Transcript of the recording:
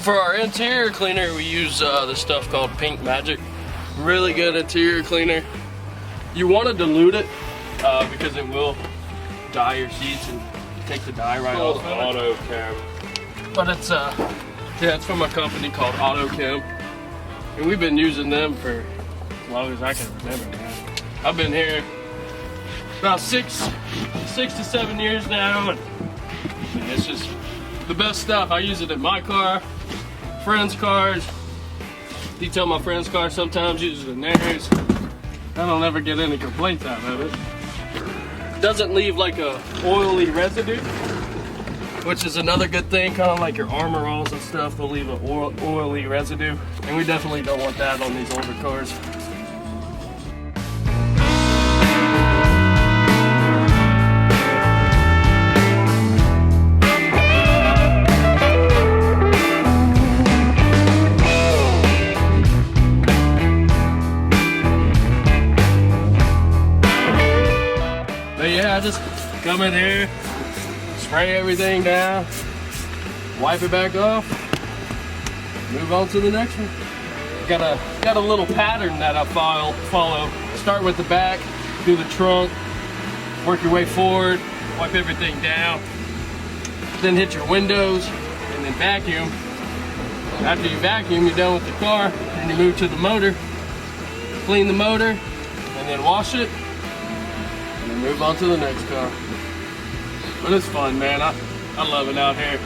For our interior cleaner, we use this stuff called Pink Magic. Really good interior cleaner. You want to dilute it because it will dye your seats and take the dye right off. Auto Chem. But it's it's from a company called Auto Chem, and we've been using them for as long as I can remember, man. I've been here about six to 7 years now, and it's just the best stuff. I use it in my car, friends' cars, detail my friends' cars, sometimes use it in theirs. I don't ever get any complaints out of it. Doesn't leave like a oily residue, which is another good thing, kind of like your Armor Alls and stuff, they'll leave an oily residue, and we definitely don't want that on these older cars. But yeah, just come in here, spray everything down, wipe it back off, move on to the next one. Got a little pattern that I follow. Start with the back, do the trunk, work your way forward, wipe everything down, then hit your windows, and then vacuum. After you vacuum, you're done with the car, and you move to the motor, clean the motor, and then wash it, and then move on to the next car. But it's fun, man. I love it out here.